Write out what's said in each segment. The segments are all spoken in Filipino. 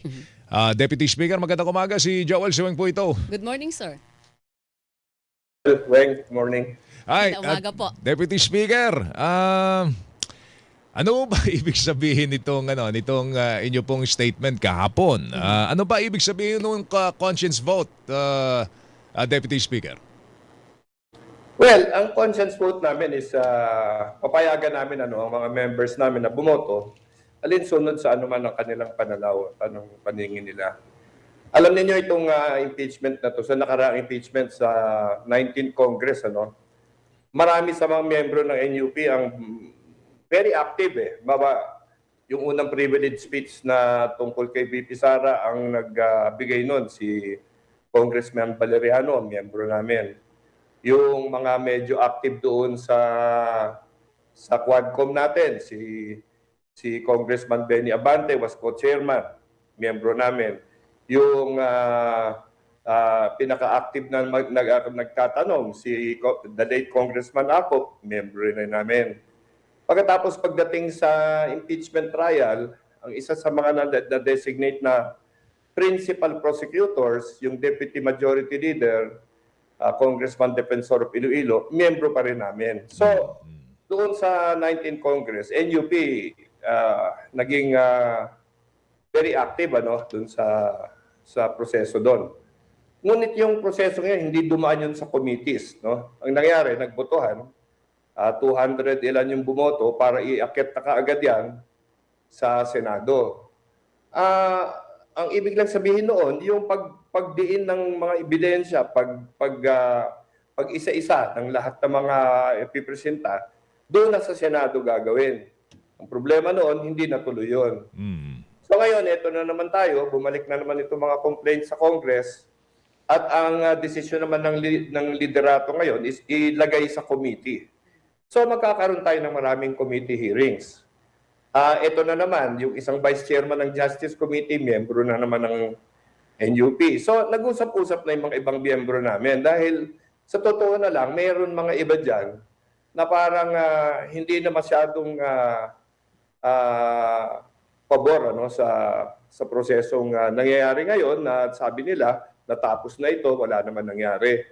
Mhm. Deputy Speaker, magandang umaga. Si Joel Siweng po ito. Good morning, sir. Weng, good morning. Ay, Magandang umaga po. Deputy Speaker, ano ba ibig sabihin nitong inyo pong statement kahapon? Ano ba ibig sabihin ng conscience vote, Deputy Speaker? Well, ang conscience vote namin is papayagan namin ang mga members namin na bumoto alinsunod sa anuman ang kanilang pananaw at anong paningin nila. Alam niyo itong impeachment na to, sa nakaraang impeachment sa 19th Congress, marami sa mga miyembro ng NUP ang very active yung unang privilege speech na tungkol kay VP Sara ang nagbigay nun si Congressman Valeriano, miyembro namin. Yung mga medyo active doon sa Quadcom natin, si Congressman Benny Abante was co-chairman, miyembro namin. Yung pinaka-active na nagtatanong, the late Congressman Acop, miyembro rin namin. Pagkatapos pagdating sa impeachment trial, ang isa sa mga na-designate na principal prosecutors, yung Deputy Majority Leader, Congressman Defensor of Iloilo, miyembro pa rin namin. So, doon sa 19th Congress, NUP naging very active doon sa proseso doon. Ngunit yung proseso ngayon, hindi dumaan yun sa committees. Ang nangyari, nagbotohan, 200 ilan yung bumoto para iakyat na kaagad yan sa Senado. Ang ibig lang sabihin noon, yung pagdiin ng mga ebidensya, pag isa-isa ng lahat ng mga ipipresenta, doon na sa Senado gagawin. Ang problema noon, hindi natuloy yun. So ngayon, ito na naman tayo, bumalik na naman itong mga complaints sa Congress, at ang desisyon naman ng liderato ngayon is ilagay sa committee. So magkakaroon tayo ng maraming committee hearings. Ito na naman, yung isang vice chairman ng Justice Committee, miyembro na naman ng NUP. So nag-usap-usap na yung mga ibang miyembro namin dahil sa totoo na lang, mayroon mga iba dyan na parang hindi na masyadong pabor sa prosesong nangyayari ngayon na sabi nila, natapos na ito, wala naman nangyari.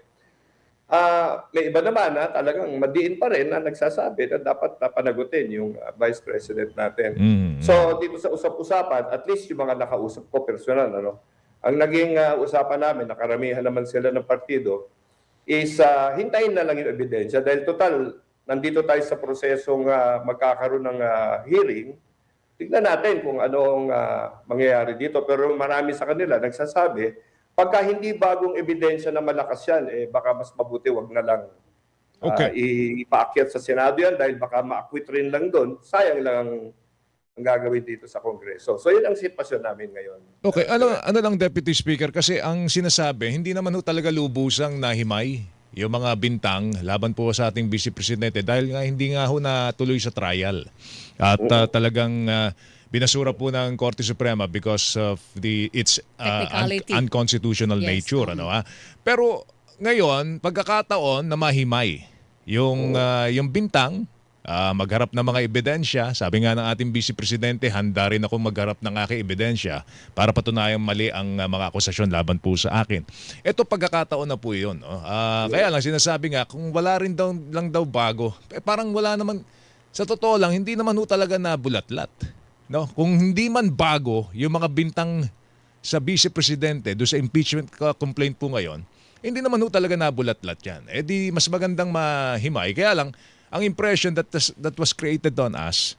May iba naman na talagang madiin pa rin na nagsasabi na dapat panagutin yung Vice President natin. So dito sa usap-usapan, at least yung mga nakausap ko personal, ang naging usapan namin, nakaramihan naman sila ng partido, is hintayin na lang yung ebidensya dahil total, nandito tayo sa prosesong magkakaroon ng hearing. Tignan natin kung anong mangyayari dito. Pero marami sa kanila nagsasabi, pagka hindi bagong ebidensya na malakas yan, baka mas mabuti wag na lang ipaakyat sa Senado yan dahil baka ma-acquit rin lang doon. Sayang lang ang gagawin dito sa Kongreso. So yun ang sitwasyon namin ngayon. Okay, ano lang Deputy Speaker, kasi ang sinasabi, hindi naman talaga lubusang nahimay yung mga bintang laban po sa ating Vice Presidente dahil nga hindi nga natuloy sa trial. At talagang binasura po ng Korte Suprema because of its unconstitutional nature. Pero ngayon, pagkakataon na mahimay yung bintang, magharap ng mga ebidensya. Sabi nga ng ating Vice Presidente, handa rin ako magharap ng aking ebidensya para patunayang mali ang mga akusasyon laban po sa akin. Ito pagkakataon na po yun. Kaya lang sinasabi nga, kung wala rin lang daw bago, parang wala naman, sa totoo lang, hindi naman talaga nabulatlat. Kung hindi man bago yung mga bintang sa Vice Presidente doon sa impeachment complaint po ngayon, hindi naman talaga nabulatlat yan. Di mas magandang mahimay. Kaya lang, ang impression that was created on us,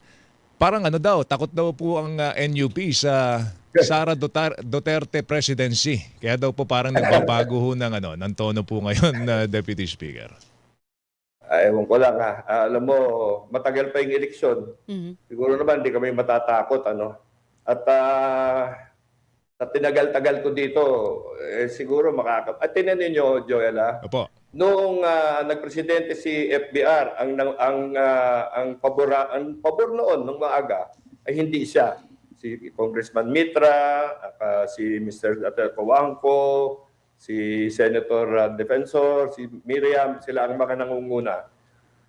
parang takot daw po ang NUP sa Sara Duterte presidency. Kaya daw po parang nagbabago ho ng tono po ngayon, Deputy Speaker. Ewan ko lang alam mo, matagal pa yung eleksyon. Siguro naman hindi kami matatakot. At sa tinagal-tagal ko dito, siguro At tinan ninyo, Joel, Opo. noong nagpresidente si FBR, ang pabor noon nung maaga ay hindi siya. Si Congressman Mitra, si Mr. Cojuangco, si Senator Defensor, si Miriam, sila ang mga nangunguna.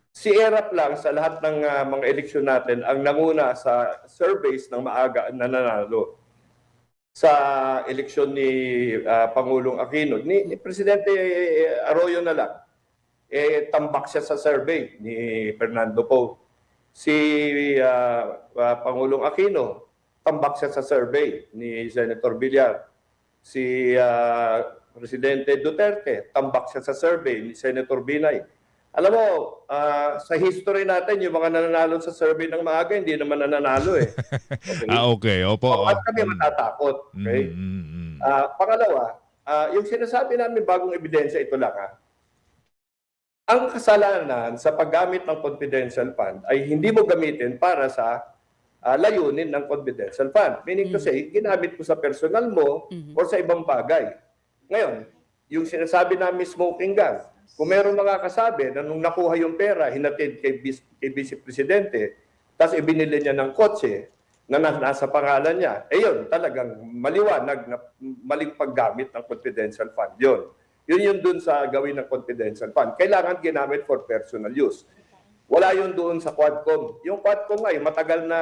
Si ERAP lang sa lahat ng mga eleksyon natin ang nanguna sa surveys ng maaga na nanalo. sa eleksyon ni Pangulong Aquino, ni Presidente Arroyo na lang, tambak siya sa survey ni Fernando Poe. Si Pangulong Aquino, tambak siya sa survey ni Senator Villar. Si Presidente Duterte, tambak siya sa survey ni Senator Binay. Alam mo, sa history natin, yung mga nananalo sa survey ng maaga, hindi naman nananalo eh. Okay? Okay, opo. Bakit kami matatakot? Okay? Pangalawa, yung sinasabi namin bagong ebidensya, ito lang ha. Ang kasalanan sa paggamit ng confidential fund ay hindi mo gamitin para sa layunin ng confidential fund. Meaning to say, ginamit mo sa personal mo o sa ibang bagay. Ngayon, yung sinasabi namin smoking gun, kung meron makakasabi na nung nakuha yung pera, hinatid kay Vice Presidente, tapos ibinili niya ng kotse na nasa pangalan niya, yun, talagang maliwanag na maling paggamit ng confidential fund yun. Yun yung dun sa gawin ng confidential fund. Kailangan ginamit for personal use. Wala yun doon sa Quadcom. Yung Quadcom ay matagal na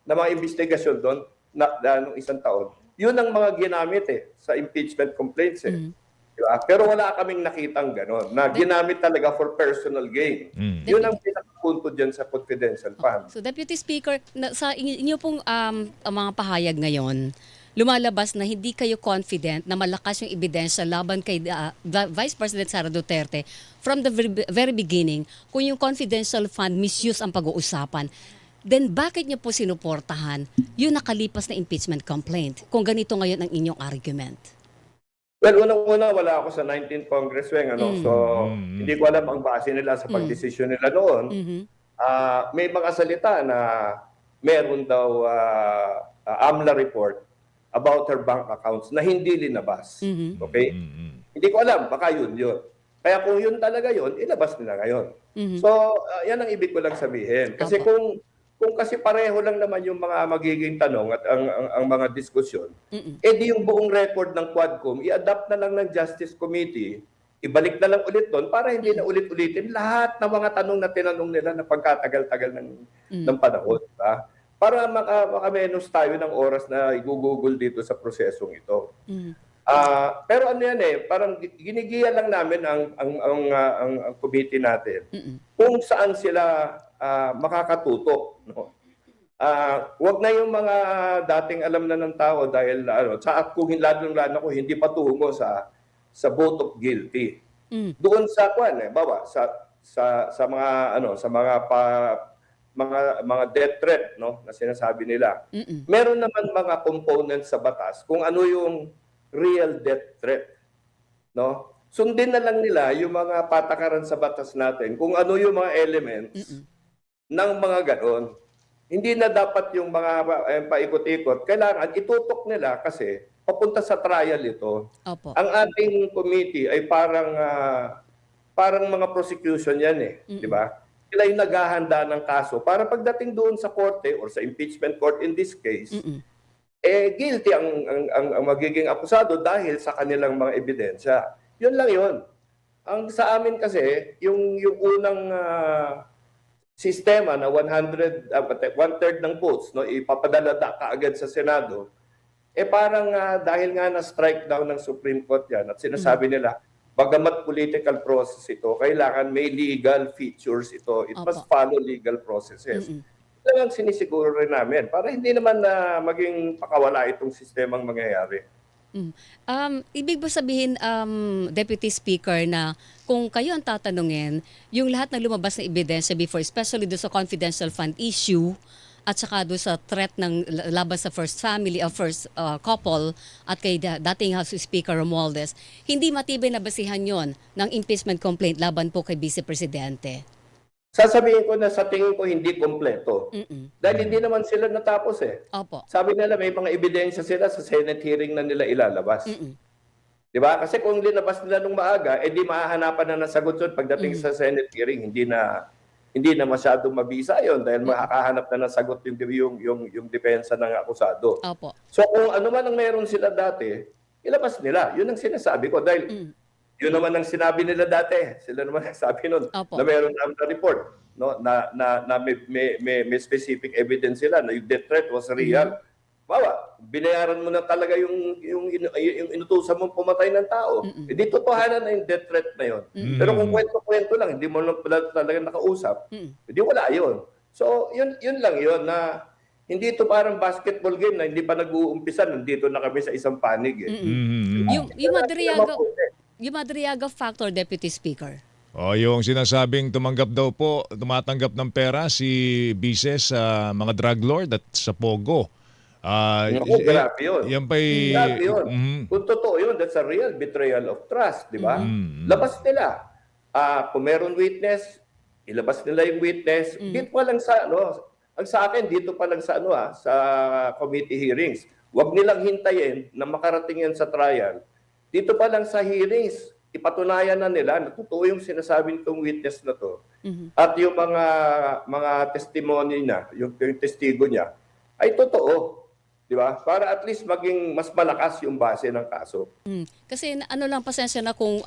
mga investigasyon doon nung isang taon. Yun ang mga ginamit sa impeachment complaints Diba? Pero wala kaming nakitang gano'n, na ginamit talaga for personal gain. Yun ang pinakapunto dyan sa confidential fund. So Deputy Speaker, sa inyo pong mga pahayag ngayon, lumalabas na hindi kayo confident na malakas yung ebidensya laban kay Vice President Sara Duterte from the very beginning kung yung confidential fund misuse ang pag-uusapan. Then bakit niyo po sinuportahan yung nakalipas na impeachment complaint kung ganito ngayon ang inyong argument? Well, unang-una, wala ako sa 19th Congress Wing. So, hindi ko alam ang base nila sa pagdesisyon nila noon. May mga salita na meron daw AMLA report about her bank accounts na hindi linabas. Okay? Hindi ko alam, baka yun. Kaya kung yun talaga yun, ilabas nila ngayon. So, yan ang ibig ko lang sabihin. Kasi kung kasi pareho lang naman yung mga magiging tanong at ang mga diskusyon, di yung buong record ng Quadcom, i-adapt na lang ng Justice Committee, ibalik na lang ulit doon para hindi na ulit-ulitin lahat ng mga tanong na tinanong nila na pagkatagal-tagal ng panahon. Diba? Para makamenos tayo ng oras na igugugol dito sa prosesong ito. Pero ano yan parang ginigiya lang namin ang committee natin kung saan sila makakatutok. No? Wag na yung mga dating alam na ng tao dahil at kung lalong-lalo ko hindi patungo sa vote of guilty. Doon sa bawa sa mga death threat na sinasabi nila. Meron naman mga components sa batas kung ano yung real death threat. No? Sundin na lang nila yung mga patakaran sa batas natin kung ano yung mga elements ng mga ganon. Hindi na dapat yung mga paikot-ikot. Kailangan itutok nila kasi papunta sa trial ito. Opo. Ang ating committee ay parang mga prosecution yan di ba? Sila yung naghahanda ng kaso para pagdating doon sa korte or sa impeachment court in this case, guilty ang magiging akusado dahil sa kanilang mga ebidensya. Yun lang yun. Ang sa amin kasi, yung unang sistema na 1/3 ng votes ipapadala kaagad sa Senado, parang dahil nga na-strike down ng Supreme Court yan at sinasabi nila, bagamat political process ito, kailangan may legal features ito. It must follow legal processes. Ito ang sinisiguro rin namin para hindi naman na maging pakawala itong sistemang mangyayari. Ibig ba sabihin, Deputy Speaker, na kung kayo ang tatanungin, yung lahat ng lumabas na ebidensya before, especially do sa confidential fund issue, at saka do sa threat ng laban sa first family, first couple, at kay dating House Speaker Romualdez, hindi matibay na basihan yon ng impeachment complaint laban po kay Vice Presidente? Sasabihin ko na sa tingin ko hindi kompleto. Dahil hindi naman sila natapos Opo. Sabi nila may mga ebidensya sila sa Senate hearing na nila ilalabas. Di ba? Kasi kung linabas nila nung maaga, di mahahanapan na ng sagot yun pagdating sa Senate hearing. Hindi na masyadong mabisa yon dahil makakahanap na ng sagot yung depensa ng akusado. Opo. So kung ano man ang meron sila dati, ilabas nila. Yun ang sinasabi ko dahil yun naman ang sinabi nila dati. Sila naman ang sabi nun na meron na report na may specific evidence sila na yung death threat was real. bawa, binayaran mo na talaga yung inutusan mong pumatay ng tao. Hindi totohanan na yung death threat na yun. Pero kung kwento-kwento lang, hindi mo lang pala talaga nakausap, hindi wala yun. So, yun lang yun na hindi ito parang basketball game na hindi pa nag-uumpisa, nandito na kami sa isang panig. Yung Madriaga factor, Deputy Speaker. O yung sinasabing tumatanggap ng pera si Bises sa mga drug lord at sa Pogo. Naku, grabe yun. Yan pa'y... Grabe yun. Kung totoo yun, that's a real betrayal of trust, di ba? Labas nila. Kung meron witness, ilabas nila yung witness. Dito pa lang sa, ang sa akin, dito pa lang sa, sa committee hearings. Huwag nilang hintayin na makarating yan sa trial. Dito pa lang sa hearings, ipatunayan na nila na totoo yung sinasabi nitong witness na to. At yung mga testimony niya, yung testigo niya, ay totoo. Di ba? Para at least maging mas malakas yung base ng kaso. Kasi pasensya na kung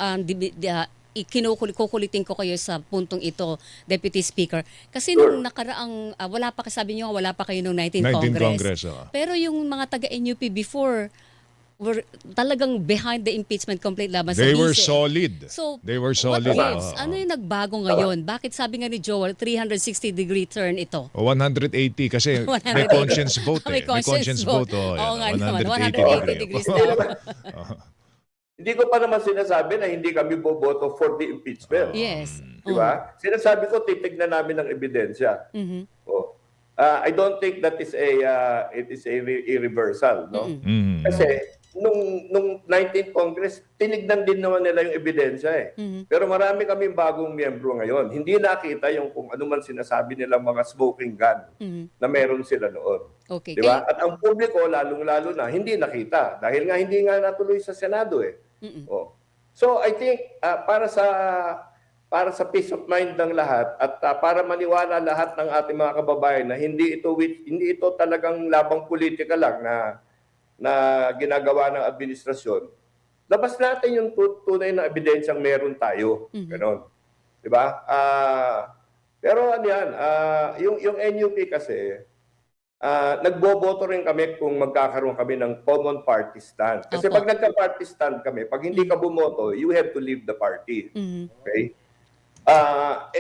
kukulitin ko kayo sa puntong ito, Deputy Speaker. Kasi nung nakaraang, wala pa kayo nung 19th Congress. Pero yung mga taga-NUP before, were talagang behind the impeachment complaint laban sa They were Vice. solid. So, They were solid. what gives? Ano yung nagbago ngayon? Bakit sabi nga ni Joel, 360-degree turn ito? O 180 kasi may 180. conscience vote May May conscience vote. Oo nga naman, 180 degrees na. Hindi ko pa naman sinasabi na hindi kami boboto for the impeachment. Yes. Di ba? Sinasabi ko, titignan namin ng ebidensya. I don't think that is it is a reversal, no? Kasi nung 19th Congress, tinignan din naman nila yung ebidensya eh. Pero marami kaming bagong miyembro ngayon. Hindi nakita yung kung ano man sinasabi nilang mga smoking gun na meron sila noon. Okay. Di ba? At ang publiko, lalong-lalo na, hindi nakita. Dahil nga hindi nga natuloy sa Senado eh. So I think para sa peace of mind ng lahat at para maniwala lahat ng ating mga kababayan na hindi ito talagang labang politika lang na ginagawa ng administrasyon, labas natin yung tunay na ebidensyang meron tayo. Ganon. Di ba? Pero ano yan, yung NUP kasi, nagboboto rin kami kung magkakaroon kami ng common party stand. Kasi pag nagka-party stand kami, pag hindi ka bumoto, you have to leave the party. Okay?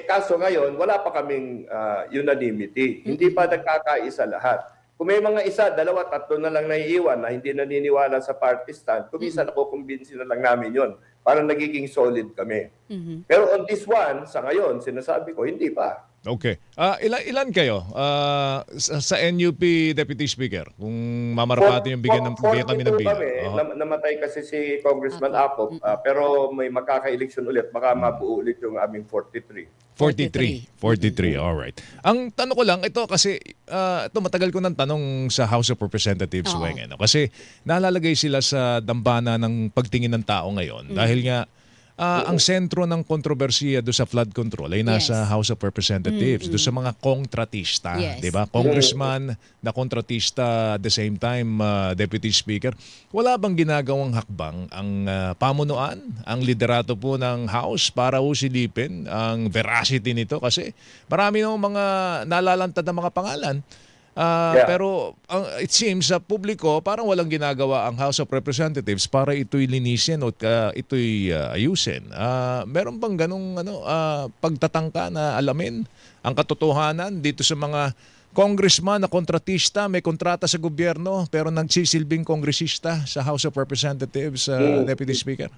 Kaso ngayon, wala pa kaming unanimity. Hindi pa nagkakaisa lahat. Kung may mga isa, dalawa, tatlo na lang naiiwan na hindi naniniwala sa party stand, kung isa nakukumbinsi na lang namin yon para nagiging solid kami. Pero on this one, sa ngayon, sinasabi ko, hindi pa. Okay. Ilan kayo sa NUP Deputy Speaker? Kung mamarapati yung bigyan kami ng bilang. Namatay kasi si Congressman Acop, pero may magkaka-election ulit. Baka mabuo ulit yung aming 43. 43. All right. Ang tanong ko lang, ito kasi ito matagal ko nang tanong sa House of Representatives, Weng. Kasi nalalagay sila sa dambana ng pagtingin ng tao ngayon dahil nga ang sentro ng kontrobersiya do sa flood control ay nasa House of Representatives, do sa mga kontratista, di ba? Congressman na kontratista at the same time Deputy Speaker. Wala bang ginagawang hakbang ang pamunuan, ang liderato po ng House para silipin ang veracity nito? Kasi marami ng mga nalalantad na mga pangalan. Pero it seems sa publiko parang walang ginagawa ang House of Representatives para ito'y linisin o ito'y ayusin. Meron bang ganong pagtatangka na alamin ang katotohanan dito sa mga congressman na kontratista, may kontrata sa gobyerno pero nagsisilbing kongresista sa House of Representatives, Deputy Speaker?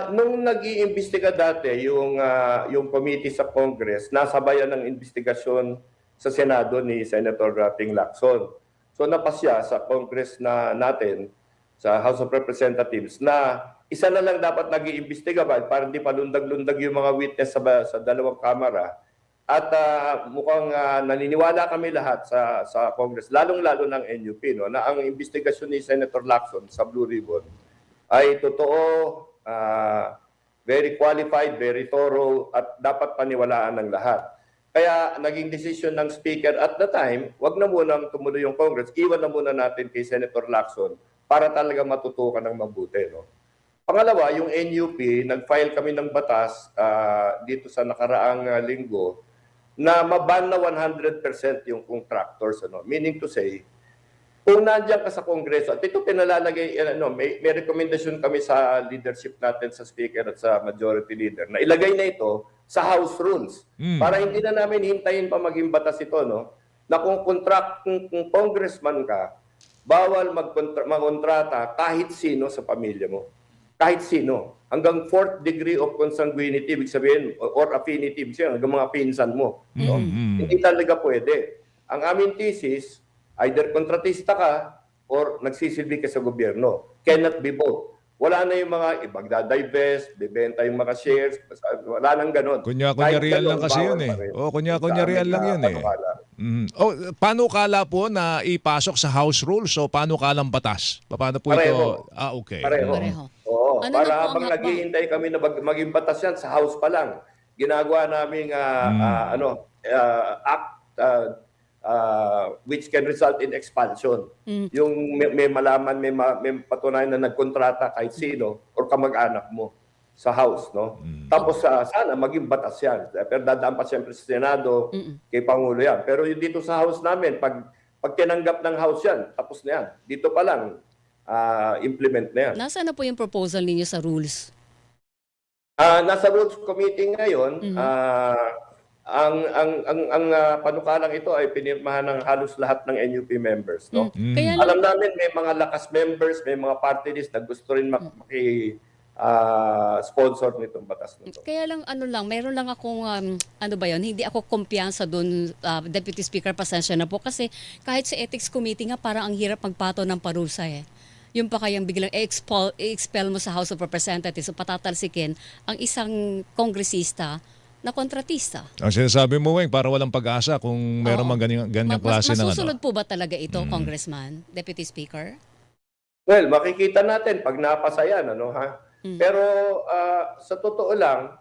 Nung nag-iimbestiga dati yung committee sa Congress, nasabayan ng investigasyon sa Senado ni Senator Ping Lacson. So napasya sa Congress natin, sa House of Representatives, na isa na lang dapat nag-iimbestiga para hindi palundag-lundag yung mga witness sa dalawang kamara. At mukhang naniniwala kami lahat sa Congress, lalong-lalo ng NUP, na ang investigasyon ni Senator Lacson sa Blue Ribbon ay totoo, very qualified, very thorough, at dapat paniwalaan ng lahat. Kaya naging decision ng Speaker at the time, wag na munang tumuloy yung Congress, iwan na muna natin kay Senator Lacson para talaga matutukan ng mabuti. Pangalawa, yung NUP, nag-file kami ng batas dito sa nakaraang linggo na maban na 100% yung contractors. Meaning to say, Kung nandiyan ka sa Kongreso, at ito pinalalagay, may rekomendasyon kami sa leadership natin, sa Speaker at sa Majority Leader, na ilagay na ito sa House Rules. Para hindi na namin hintayin pa maging batas ito, no? Na kung kung congressman ka, bawal magkontrata kahit sino sa pamilya mo. Kahit sino. Hanggang 4th degree of consanguinity, ibig sabihin, or affinity, ibig sabihin, hanggang mga pinsan mo. No? Hindi talaga pwede. Ang aming thesis, either kontratista ka or nagsisilbi ka sa gobyerno. Cannot be both. Wala na yung mga ibagdadivest, bibenta yung mga shares, wala nang ganon. Kunya-kunyarian lang kasi yun eh. Kunya-kunyarian lang yun eh. Panukala po na ipasok sa House Rules o panukalang batas? Paano po Pareho. ito? Okay. Pareho. Oo, Ano na para po ang habang hakbang? naghihintay kami na maging batas yan sa House pa lang, ginagawa naming act which can result in expulsion. Yung may malaman, may patunayan na nagkontrata kahit sino or kamag-anak mo sa House, no? Tapos sana maging batas yan. Pero dadaan pa siyempre sa Senado, kay Pangulo yan. Pero yung dito sa House namin, pag tinanggap ng House yan, tapos na yan. Dito pa lang, implement na yan. Nasaan na po yung proposal ninyo sa rules? Nasa Rules Committee ngayon, ang panukalang ito ay pinirmahan ng halos lahat ng NUP members, no? Kaya lang, Alam namin may mga lakas members, may mga party list na gusto rin sponsor nitong batas nito. kaya lang meron lang akong ano ba 'yon? Hindi ako kumpiyansa doon, Deputy Speaker, pasensya na po kasi kahit sa Ethics Committee nga parang ang hirap magpato ng parusa eh. Yung pa kayang biglang i-expel mo sa House of Representatives o patatalsikin ang isang kongresista na kontratista. Ang sinasabi mo, Weng, para walang pag-asa kung meron mang ganyang klase ng Masusunod po ba talaga ito, Congressman, Deputy Speaker? Well, makikita natin pag napasa yan, Pero sa totoo lang,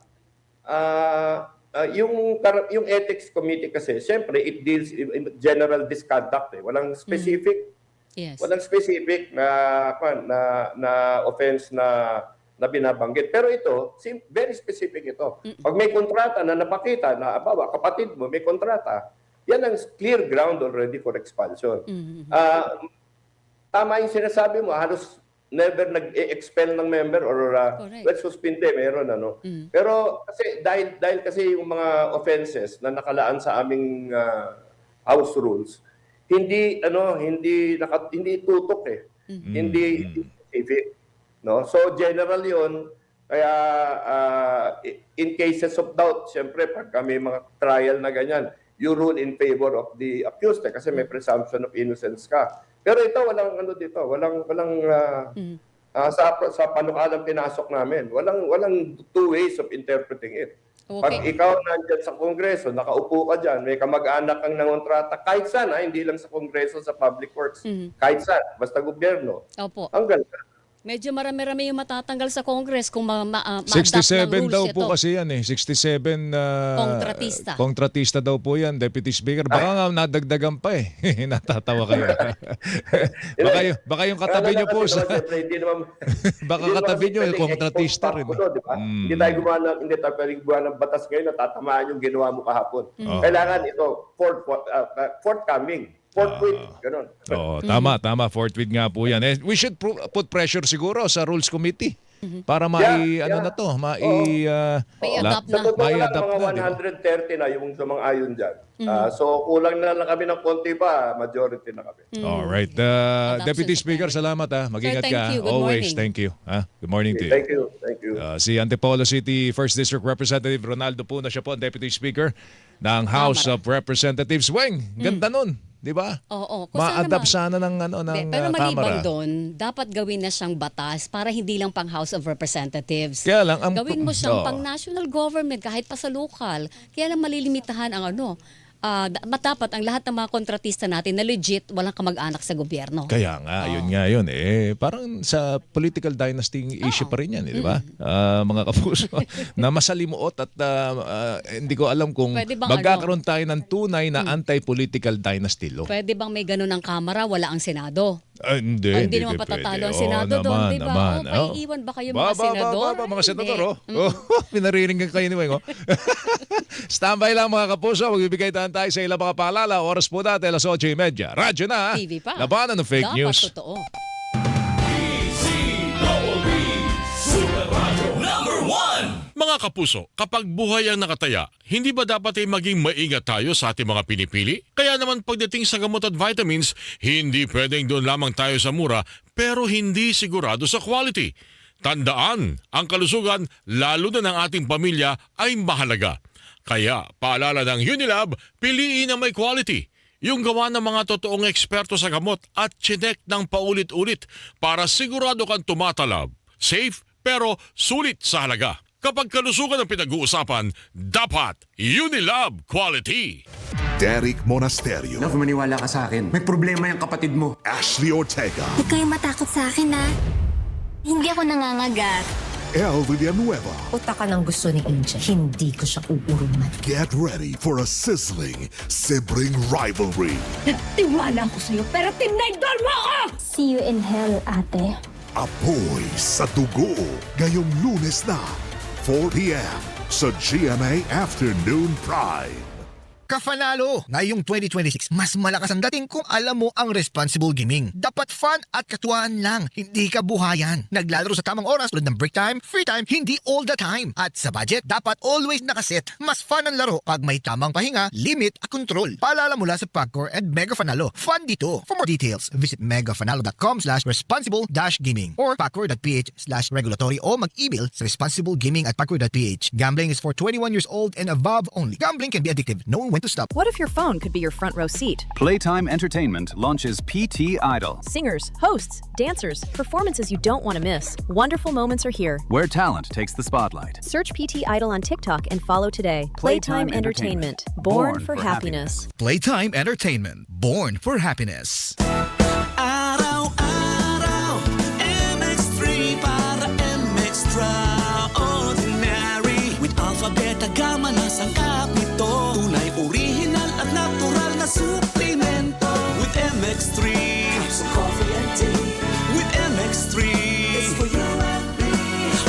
yung Ethics Committee kasi, siyempre, it deals in general misconduct. Walang specific Yes. Walang specific na offense na binabanggit. Pero ito, very specific ito. Pag may kontrata na napakita na kapatid mo may kontrata, yan ang clear ground already for expulsion. Tama yung sinasabi mo, halos never nag-expel ng member or Correct. suspinde, meron Pero kasi dahil kasi yung mga offenses na nakalaan sa aming house rules, hindi tutok hindi specific, no? So general 'yon, kaya in cases of doubt, siyempre pag may mga trial na ganyan, you rule in favor of the accused kasi may presumption of innocence ka. Pero ito walang sa panukalang pinasok namin, walang two ways of interpreting it. Pag ikaw nandiyan sa Kongreso, nakaupo ka dyan, may kamag-anak kang nangontrata, kahit saan, hindi lang sa Kongreso, sa Public Works, kahit saan, basta gobyerno, Opo. hanggang Medyo marami-rami yung matatanggal sa Congress kung ma-adapt ng 67 rules daw ito. po kasi yan eh. 67 Kontratista. kontratista daw po yan, Deputy Speaker. Baka nga nadagdagan pa eh. Natatawa kayo. baka yung katabi nyo po sa... Baka katabi nyo yung kontratista rin. Hindi tayo pwedeng gumawa ng batas ngayon na tatamaan yung ginawa mo kahapon. Kailangan ito, forthcoming. Forthwith, ganun. Oo, tama. Fourth week nga po yan. We should put pressure siguro sa Rules Committee para May-adapt Sa totoo lang, mai-adapt mga na, di ba? 130 na yung sumang-ayon dyan. So, kulang na lang kami ng konti pa, majority na kami. Alright. Adoption Deputy sa Speaker, Senate. salamat ha. Mag-ingat Sir, thank ka. you. Good Always. morning. Thank you. Good morning to you. Thank you. Si Antipolo City 1st District Representative Ronaldo po na siya po ang Deputy Speaker ng House of Representatives. Weng, ganda nun. Di ba? Oo. Ma-adapt sana ng Pero Kamara. maliban doon, dapat gawin na siyang batas para hindi lang pang House of Representatives. Kaya lang, Gawin mo siyang Oo. pang national government kahit pa sa local. Kaya lang malilimitahan ang dapat ang lahat ng mga kontratista natin na legit, walang kamag-anak sa gobyerno. Kaya nga, yun. Parang sa political dynasty issue pa rin yan, di ba? Mga kapuso, na masalimuot at hindi ko alam kung Pwede bang magkakaroon tayo ng tunay na anti-political dynasty law. Pwede bang may ganun ang Kamara, wala ang Senado? Hindi naman patatalo ang Senado doon, di ba? Paiiwan ba kayo mga senador? Mga senador, Hindi. Pinariringgan kayo ni Weng, Standby lang mga kapuso, magbibigay tayo sa ilang mga paalala. Oras po dati, alas 8:30. Radyo na, TV pa. labanan ng fake Dapat news. totoo. Mga kapuso, kapag buhay ang nakataya, hindi ba dapat ay maging maingat tayo sa ating mga pinipili? Kaya naman pagdating sa gamot at vitamins, hindi pwedeng doon lamang tayo sa mura pero hindi sigurado sa quality. Tandaan, ang kalusugan, lalo na ng ating pamilya, ay mahalaga. Kaya paalala ng Unilab, piliin ang may quality. Yung gawa ng mga totoong eksperto sa gamot at chinek ng paulit-ulit para sigurado kang tumatalab. Safe pero sulit sa halaga. Kapag kalusugan ang pinag-uusapan, dapat Unilab Quality. Derek Monasterio, Love, maniwala ka sa akin. May problema yung kapatid mo. Ashley Ortega, Huwag kayong matakot sa akin, ha? Hindi ako nangangagat. El Villanueva. Utak ka ng gusto ni Angel. Hindi ko siya uurungan. Get ready for a sizzling sibling rivalry. Nagtiwala ko sa'yo, pero tinigdol mo ako! See you in hell, ate. Apoy sa dugo. Ngayong Lunes na, 4 p.m. sa GMA Afternoon Prime. Kafanalo! Ngayong 2026, mas malakas ang dating kung alam mo ang responsible gaming. Dapat fun at katuwaan lang, hindi ka buhayan. Naglalaro sa tamang oras tulad ng break time, free time, hindi all the time. At sa budget, dapat always nakaset. Mas fun ang laro pag may tamang pahinga, limit at control. Paalala mula sa Pagcor and Mega Fanalo. Fun dito. For more details, visit megafanalo.com/responsible-gaming or pagcor.ph/regulatory o mag-email sa responsiblegaming@pagcor.ph. Gambling is for 21 years old and above only. Gambling can be addictive. Knowing when to stop. What if your phone could be your front row seat? Playtime Entertainment launches PT Idol, Singers, hosts, dancers, performances you don't want to miss. Wonderful moments are here. where talent takes the spotlight. Search PT Idol on TikTok and follow today. Playtime Entertainment. Born for happiness. Playtime Entertainment. Born for happiness. Araw-araw, MX3 para MX-Traordinary. With Alpha, Beta, Gamma na sangkap nito. Tunay, original at natural na suplemento. With MX3, so coffee and tea. With MX3, it's for you and me.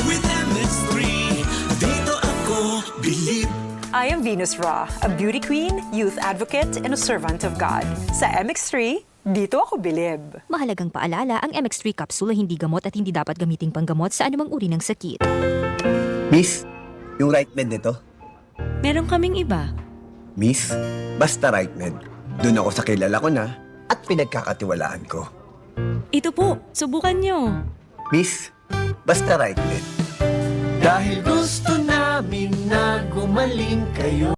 With MX3, dito ako believe. I am Venus Ra, a beauty queen, youth advocate, and a servant of God. Sa MX3, dito ako bilib. Mahalagang paalala, ang MX3 capsule ay hindi gamot at hindi dapat gamiting panggamot sa anumang uri ng sakit. Miss, yung right med nito. Meron kaming iba. Miss, basta right med. Doon ako sa kilala ko na at pinagkakatiwalaan ko. Ito po, subukan nyo. Miss, basta right med. Dahil gusto namin na gumaling kayo.